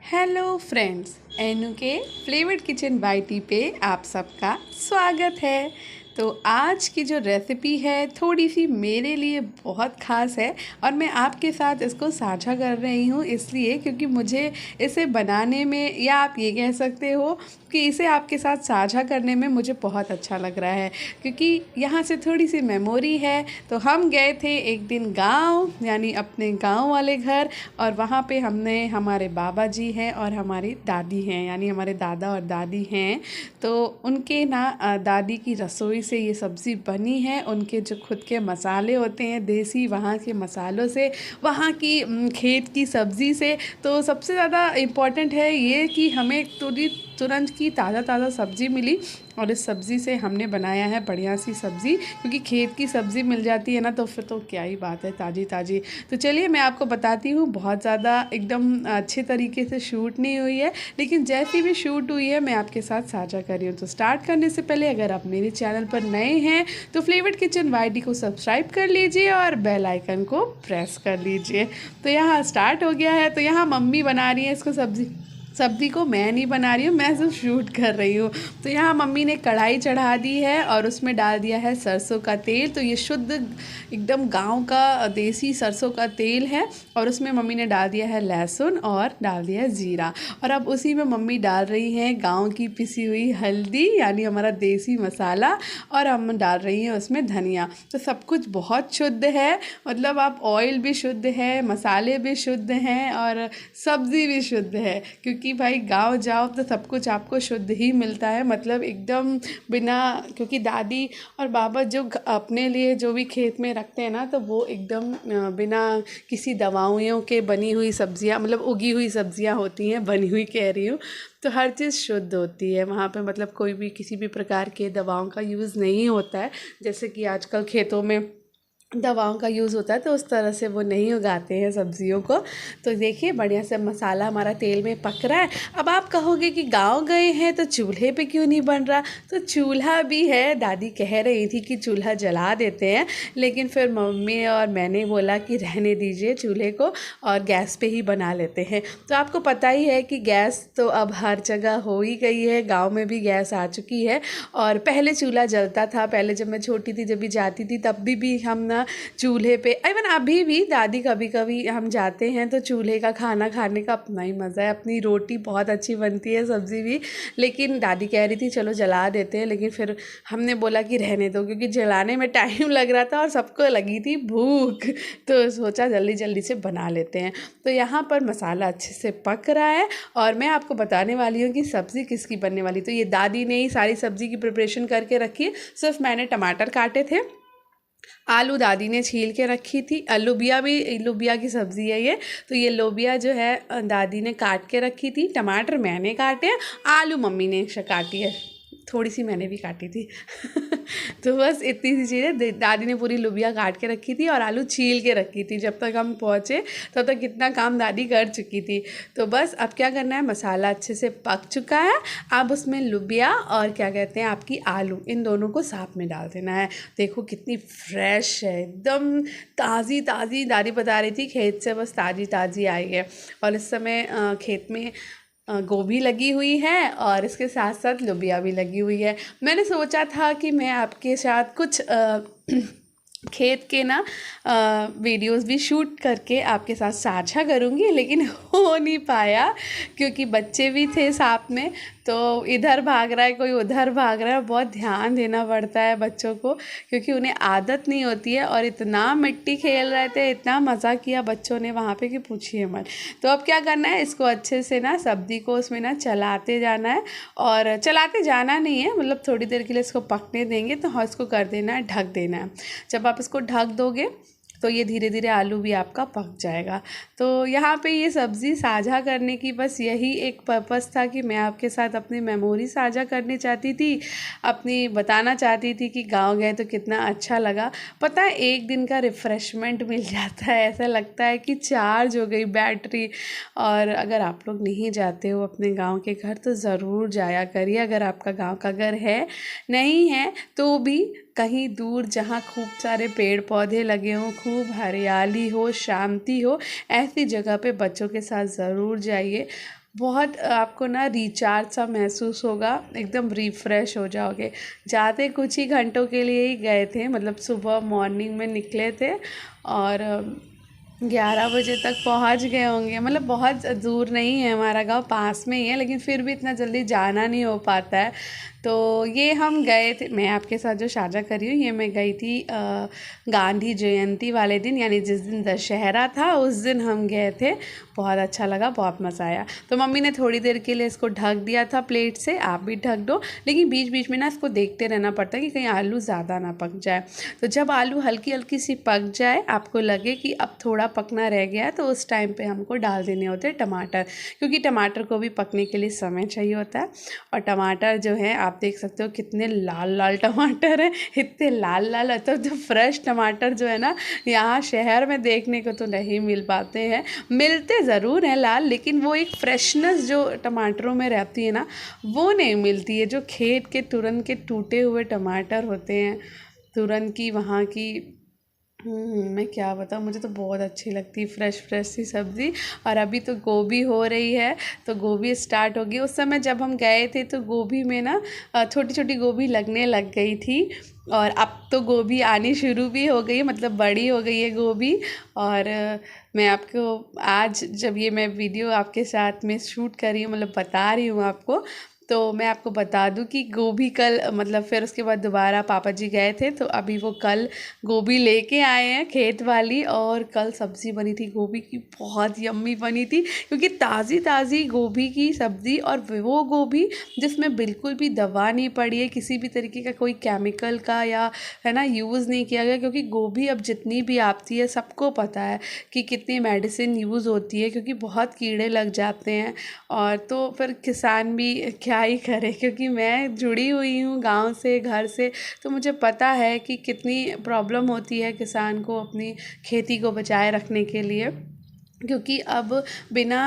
Hello friends, एनु के flavoured kitchen bye T पे आप सबका स्वागत है। तो आज की जो रेसिपी है थोड़ी सी मेरे लिए बहुत ख़ास है और मैं आपके साथ इसको साझा कर रही हूँ इसलिए क्योंकि मुझे इसे बनाने में, या आप ये कह सकते हो कि इसे आपके साथ साझा करने में मुझे बहुत अच्छा लग रहा है क्योंकि यहाँ से थोड़ी सी मेमोरी है। तो हम गए थे एक दिन गांव, यानी अपने गांव वाले घर, और वहाँ पे हमने, हमारे बाबा जी हैं और हमारी दादी हैं, यानी हमारे दादा और दादी हैं। तो उनके दादी की रसोई से ये सब्ज़ी बनी है। उनके जो खुद के मसाले होते हैं देसी, वहाँ के मसालों से, वहाँ की खेत की सब्ज़ी से। तो सबसे ज़्यादा इम्पॉर्टेंट है ये कि हमें तुरंत की ताज़ा सब्ज़ी मिली और इस सब्ज़ी से हमने बनाया है बढ़िया सी सब्ज़ी, क्योंकि खेत की सब्ज़ी मिल जाती है ना तो फिर तो क्या ही बात है, ताज़ी। तो चलिए मैं आपको बताती हूँ। बहुत ज़्यादा एकदम अच्छे तरीके से शूट नहीं हुई है, लेकिन जैसी भी शूट हुई है मैं आपके साथ साझा कर रही हूँ। तो स्टार्ट करने से पहले अगर आप मेरे चैनल पर नए हैं तो फ्लेवर्ड किचन वाईडी को सब्सक्राइब कर लीजिए और बेल आइकन को प्रेस कर लीजिए। तो यहाँ स्टार्ट हो गया है। तो यहाँ मम्मी बना रही है इसको, सब्ज़ी को मैं नहीं बना रही हूँ, मैं सिर्फ शूट कर रही हूँ। तो यहाँ मम्मी ने कढ़ाई चढ़ा दी है और उसमें डाल दिया है सरसों का तेल। तो ये शुद्ध एकदम गांव का देसी सरसों का तेल है और उसमें मम्मी ने डाल दिया है लहसुन और डाल दिया है जीरा। और अब उसी में मम्मी डाल रही हैं गांव की पिसी हुई हल्दी, यानी हमारा देसी मसाला, और हम डाल रही हैं उसमें धनिया। तो सब कुछ बहुत शुद्ध है, मतलब आप ऑयल भी शुद्ध है, मसाले भी शुद्ध हैं और सब्ज़ी भी शुद्ध है, क्योंकि भाई गांव जाओ तो सब कुछ आपको शुद्ध ही मिलता है, मतलब एकदम बिना, क्योंकि दादी और बाबा जो अपने लिए जो भी खेत में रखते हैं ना तो वो एकदम बिना किसी दवाइयों के बनी हुई सब्जियां, मतलब उगी हुई सब्जियां होती हैं, बनी हुई कह रही हूँ। तो हर चीज़ शुद्ध होती है वहाँ पे, मतलब कोई भी किसी भी प्रकार के दवाओं का यूज़ नहीं होता है, जैसे कि आजकल खेतों में दवाओं का यूज़ होता है, तो उस तरह से वो नहीं उगाते हैं सब्जियों को। तो देखिए बढ़िया से मसाला हमारा तेल में पक रहा है। अब आप कहोगे कि गांव गए हैं तो चूल्हे पे क्यों नहीं बन रहा, तो चूल्हा भी है। दादी कह रही थी कि चूल्हा जला देते हैं, लेकिन फिर मम्मी और मैंने बोला कि रहने दीजिए चूल्हे को और गैस पे ही बना लेते हैं। तो आपको पता ही है कि गैस तो अब हर जगह हो ही गई है, गाँव में भी गैस आ चुकी है। और पहले चूल्हा जलता था, पहले जब मैं छोटी थी, जब भी जाती थी तब भी हम ना चूल्हे पे, इवन अभी भी दादी कभी कभी हम जाते हैं तो चूल्हे का खाना खाने का अपना ही मज़ा है। अपनी रोटी बहुत अच्छी बनती है, सब्ज़ी भी, लेकिन दादी कह रही थी चलो जला देते हैं, लेकिन फिर हमने बोला कि रहने दो, क्योंकि जलाने में टाइम लग रहा था और सबको लगी थी भूख, तो सोचा जल्दी से बना लेते हैं। तो यहाँ पर मसाला अच्छे से पक रहा है और मैं आपको बताने वाली हूँ कि सब्ज़ी किसकी बनने वाली। तो ये दादी ने ही सारी सब्ज़ी की प्रिपरेशन करके रखी है, सिर्फ मैंने टमाटर काटे थे, आलू दादी ने छील के रखी थी, लोबिया भी, लोबिया की सब्ज़ी है ये। तो ये लोबिया जो है दादी ने काट के रखी थी, टमाटर मैंने काटे हैं, आलू मम्मी ने काटी है, थोड़ी सी मैंने भी काटी थी तो बस इतनी सी चीज़ें, दादी ने पूरी लोबिया काट के रखी थी और आलू छील के रखी थी। जब तक हम पहुँचे तब तक कितना काम दादी कर चुकी थी। तो बस अब क्या करना है, मसाला अच्छे से पक चुका है, अब उसमें लोबिया और क्या कहते हैं आपकी आलू, इन दोनों को साथ में डाल देना है। देखो कितनी फ्रेश है, एकदम ताज़ी दादी बता रही थी खेत से बस ताज़ी आई है। और इस समय खेत में गोभी लगी हुई है और इसके साथ साथ लोबिया भी लगी हुई है। मैंने सोचा था कि मैं आपके साथ कुछ खेत के वीडियोस भी शूट करके आपके साथ साझा करूँगी, लेकिन हो नहीं पाया क्योंकि बच्चे भी थे साथ में, तो इधर भाग रहा है कोई उधर भाग रहा है। बहुत ध्यान देना पड़ता है बच्चों को, क्योंकि उन्हें आदत नहीं होती है। और इतना मिट्टी खेल रहे थे, इतना मज़ा किया बच्चों ने वहाँ पे कि पूछिए मत। तो अब क्या करना है, इसको अच्छे से सब्ज़ी को उसमें चलाते जाना है, और चलाते जाना नहीं है, मतलब थोड़ी देर के लिए इसको पकने देंगे। तो हाँ, इसको कर देना है, ढक देना है। जब आप इसको ढक दोगे तो ये धीरे धीरे आलू भी आपका पक जाएगा। तो यहाँ पे ये सब्ज़ी साझा करने की बस यही एक पर्पस था कि मैं आपके साथ अपनी मेमोरी साझा करनी चाहती थी, अपनी बताना चाहती थी कि गांव गए तो कितना अच्छा लगा। पता है, एक दिन का रिफ़्रेशमेंट मिल जाता है, ऐसा लगता है कि चार्ज हो गई बैटरी। और अगर आप लोग नहीं जाते हो अपने गाँव के घर तो ज़रूर जाया करिए, अगर आपका गाँव का घर है, नहीं है तो भी कहीं दूर जहाँ खूब सारे पेड़ पौधे लगे हों, खूब हरियाली हो, शांति हो, ऐसी जगह पे बच्चों के साथ ज़रूर जाइए। बहुत आपको ना रिचार्ज सा महसूस होगा, एकदम रिफ़्रेश हो जाओगे। जाते कुछ ही घंटों के लिए ही गए थे, मतलब सुबह मॉर्निंग में निकले थे और 11 बजे तक पहुंच गए होंगे। मतलब बहुत दूर नहीं है, हमारा गांव पास में ही है, लेकिन फिर भी इतना जल्दी जाना नहीं हो पाता है। तो ये हम गए थे, मैं आपके साथ जो साझा कर रही हूँ ये मैं गई थी गांधी जयंती वाले दिन, यानी जिस दिन दशहरा था उस दिन हम गए थे। बहुत अच्छा लगा, बहुत मज़ा आया। तो मम्मी ने थोड़ी देर के लिए इसको ढक दिया था प्लेट से, आप भी ढक दो, लेकिन बीच बीच में ना इसको देखते रहना पड़ता है कि कहीं आलू ज़्यादा ना पक जाए। तो जब आलू हल्की हल्की सी पक जाए, आपको लगे कि अब थोड़ा पकना रह गया है, तो उस टाइम पे हमको डाल देने होते हैं टमाटर, क्योंकि टमाटर को भी पकने के लिए समय चाहिए होता है। और टमाटर जो है आप देख सकते हो कितने लाल लाल टमाटर हैं, इतने लाल लाल, तो फ्रेश टमाटर जो है ना यहाँ शहर में देखने को तो नहीं मिल पाते हैं। मिलते ज़रूर हैं लाल, लेकिन वो एक फ्रेशनेस जो टमाटरों में रहती है ना, वो नहीं मिलती है। जो खेत के तुरंत के टूटे हुए टमाटर होते हैं, तुरंत की वहाँ की, मैं क्या बताऊँ, मुझे तो बहुत अच्छी लगती है फ्रेश फ्रेश सी सब्ज़ी। और अभी तो गोभी हो रही है, तो गोभी स्टार्ट होगी। उस समय जब हम गए थे तो गोभी में ना छोटी छोटी गोभी लगने लग गई थी, और अब तो गोभी आनी शुरू भी हो गई है, मतलब बड़ी हो गई है गोभी। और मैं आपको आज जब ये मैं वीडियो आपके साथ में शूट कर रही हूँ, मतलब बता रही हूँ आपको, तो मैं आपको बता दूं कि गोभी कल, मतलब फिर उसके बाद दोबारा पापा जी गए थे, तो अभी वो कल गोभी लेके आए हैं खेत वाली, और कल सब्ज़ी बनी थी गोभी की, बहुत यम्मी बनी थी, क्योंकि ताज़ी ताज़ी गोभी की सब्ज़ी, और वो गोभी जिसमें बिल्कुल भी दवा नहीं पड़ी है, किसी भी तरीके का कोई केमिकल का या है ना यूज़ नहीं किया गया। क्योंकि गोभी अब जितनी भी आती है, सबको पता है कि कितनी मेडिसिन यूज़ होती है, क्योंकि बहुत कीड़े लग जाते हैं। और तो फिर किसान भी क्या ही करे, क्योंकि मैं जुड़ी हुई हूँ गांव से, घर से, तो मुझे पता है कि कितनी प्रॉब्लम होती है किसान को अपनी खेती को बचाए रखने के लिए। क्योंकि अब बिना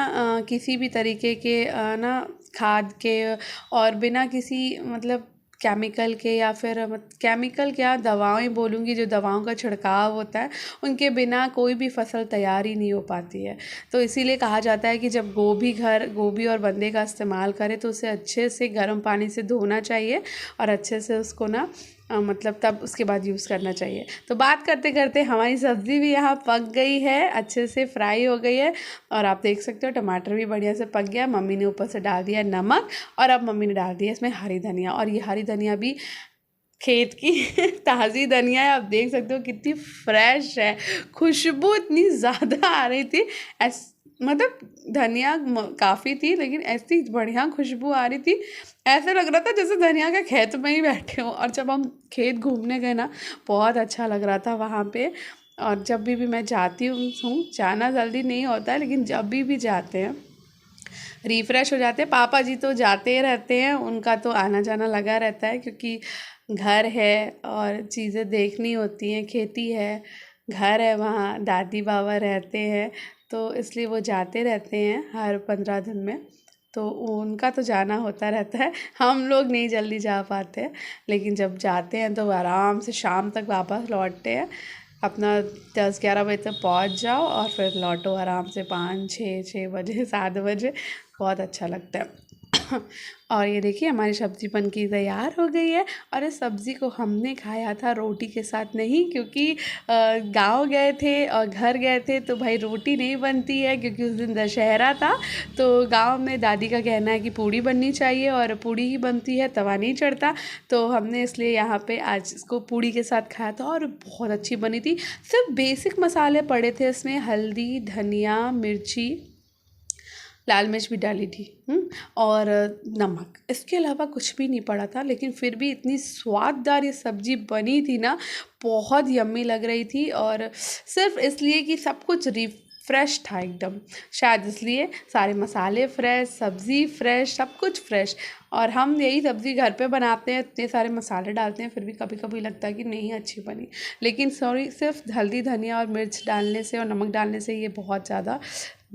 किसी भी तरीके के ना खाद के, और बिना किसी मतलब केमिकल के, या फिर केमिकल क्या, दवाएं बोलूँगी, जो दवाओं का छिड़काव होता है, उनके बिना कोई भी फसल तैयार ही नहीं हो पाती है। तो इसीलिए कहा जाता है कि जब गोभी और बंदे का इस्तेमाल करें तो उसे अच्छे से गर्म पानी से धोना चाहिए, और अच्छे से उसको ना मतलब तब उसके बाद यूज़ करना चाहिए। तो बात करते करते हमारी सब्ज़ी भी यहाँ पक गई है, अच्छे से फ्राई हो गई है, और आप देख सकते हो टमाटर भी बढ़िया से पक गया। मम्मी ने ऊपर से डाल दिया नमक, और अब मम्मी ने डाल दिया इसमें हरी धनिया, और ये हरी धनिया भी खेत की ताज़ी धनिया है। आप देख सकते हो कितनी फ्रेश है, खुशबू इतनी ज़्यादा आ रही थी, मतलब धनिया काफ़ी थी, लेकिन ऐसी बढ़िया खुशबू आ रही थी, ऐसा लग रहा था जैसे धनिया के खेत में ही बैठे हों। और जब हम खेत घूमने गए ना, बहुत अच्छा लग रहा था वहाँ पे। और जब भी मैं जाती हूँ, जाना जल्दी नहीं होता है, लेकिन जब भी जाते हैं रिफ़्रेश हो जाते हैं। पापा जी तो जाते रहते हैं, उनका तो आना जाना लगा रहता है, क्योंकि घर है और चीज़ें देखनी होती हैं, खेती है, घर है, वहाँ दादी बाबा रहते हैं, तो इसलिए वो जाते रहते हैं हर 15 दिन में। तो उनका तो जाना होता रहता है, हम लोग नहीं जल्दी जा पाते हैं, लेकिन जब जाते हैं तो आराम से शाम तक वापस लौटते हैं। अपना 10-11 बजे तक पहुंच जाओ, और फिर लौटो आराम से 5-6 बजे 7 बजे, बहुत अच्छा लगता है। और ये देखिए हमारी सब्ज़ी बन के तैयार हो गई है। और इस सब्ज़ी को हमने खाया था रोटी के साथ नहीं, क्योंकि गांव गए थे और घर गए थे, तो भाई रोटी नहीं बनती है, क्योंकि उस दिन दशहरा था। तो गांव में दादी का कहना है कि पूड़ी बननी चाहिए, और पूड़ी ही बनती है, तवा नहीं चढ़ता। तो हमने इसलिए यहाँ पे आज इसको पूड़ी के साथ खाया था, और बहुत अच्छी बनी थी। सिर्फ बेसिक मसाले पड़े थे इसमें, हल्दी, धनिया, मिर्ची, लाल मिर्च भी डाली थी, और नमक, इसके अलावा कुछ भी नहीं पड़ा था। लेकिन फिर भी इतनी स्वाददार ये सब्ज़ी बनी थी ना, बहुत यम्मी लग रही थी। और सिर्फ इसलिए कि सब कुछ फ्रेश था एकदम, शायद इसलिए सारे मसाले फ्रेश, सब्ज़ी फ्रेश, सब कुछ फ्रेश। और हम यही सब्ज़ी घर पे बनाते हैं, इतने सारे मसाले डालते हैं, फिर भी कभी कभी लगता है कि नहीं अच्छी बनी। लेकिन सॉरी, सिर्फ हल्दी, धनिया और मिर्च डालने से और नमक डालने से ये बहुत ज़्यादा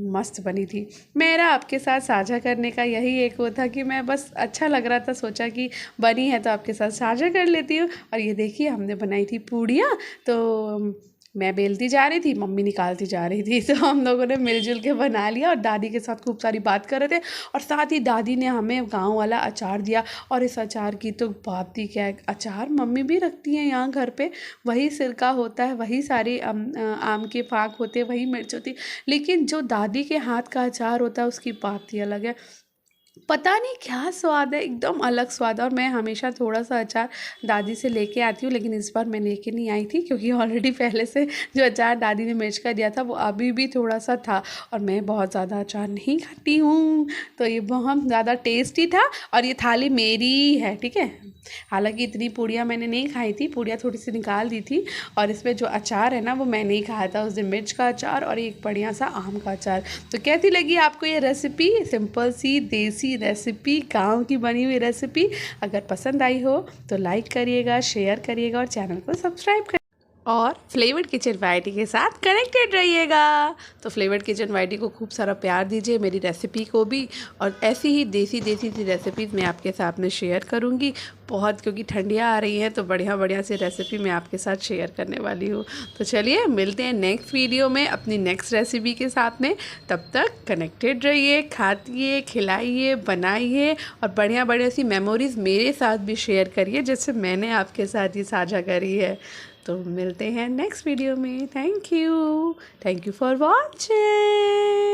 मस्त बनी थी। मेरा आपके साथ साझा करने का यही एक वो था कि मैं बस अच्छा लग रहा था, सोचा कि बनी है तो आपके साथ साझा कर लेती हूँ। और ये देखिए हमने बनाई थी पूड़ियाँ, तो मैं बेलती जा रही थी, मम्मी निकालती जा रही थी। तो हम लोगों ने मिलजुल के बना लिया और दादी के साथ खूब सारी बात कर रहे थे। और साथ ही दादी ने हमें गांव वाला अचार दिया, और इस अचार की तो बात ही क्या है। अचार मम्मी भी रखती हैं यहाँ घर पे, वही सिरका होता है, वही सारी आम के फाक होते हैं, वही मिर्च होती है, लेकिन जो दादी के हाथ का अचार होता है उसकी बात ही अलग है। पता नहीं क्या स्वाद है, एकदम अलग स्वाद है। और मैं हमेशा थोड़ा सा अचार दादी से लेके आती हूँ, लेकिन इस बार मैं लेके नहीं आई थी, क्योंकि ऑलरेडी पहले से जो अचार दादी ने मिर्च का दिया था वो अभी भी थोड़ा सा था, और मैं बहुत ज़्यादा अचार नहीं खाती हूँ, तो ये बहुत ज़्यादा टेस्टी था। और ये थाली मेरी है, ठीक है। हालांकि इतनी पूड़ियाँ मैंने नहीं खाई थी, पूड़ियाँ थोड़ी सी निकाल दी थी, और इसमें जो अचार है ना वो मैंने ही खाया था उस दिन, मिर्च का अचार और एक बढ़िया सा आम का अचार। तो कैसी लगी आपको ये रेसिपी, सिंपल सी देसी रेसिपी, गांव की बनी हुई रेसिपी। अगर पसंद आई हो तो लाइक करिएगा, शेयर करिएगा और चैनल को सब्सक्राइब करिएगा, और फ्लेवर्ड किचन वाइटी के साथ कनेक्टेड रहिएगा। तो फ्लेवर्ड किचन वाइटी को खूब सारा प्यार दीजिए, मेरी रेसिपी को भी, और ऐसी ही देसी देसी सी रेसिपीज़ मैं आपके साथ में शेयर करूँगी बहुत, क्योंकि ठंडियाँ आ रही हैं तो बढ़िया बढ़िया सी रेसिपी मैं आपके साथ शेयर करने वाली हूँ। तो चलिए मिलते हैं नेक्स्ट वीडियो में अपनी नेक्स्ट रेसिपी के साथ में। तब तक कनेक्टेड रहिए, खाइए, खिलाइए, बनाइए, और बढ़िया बढ़िया सी मेमोरीज़ मेरे साथ भी शेयर करिए, जैसे मैंने आपके साथ ही साझा करी है। तो मिलते हैं नेक्स्ट वीडियो में। Thank you for watching.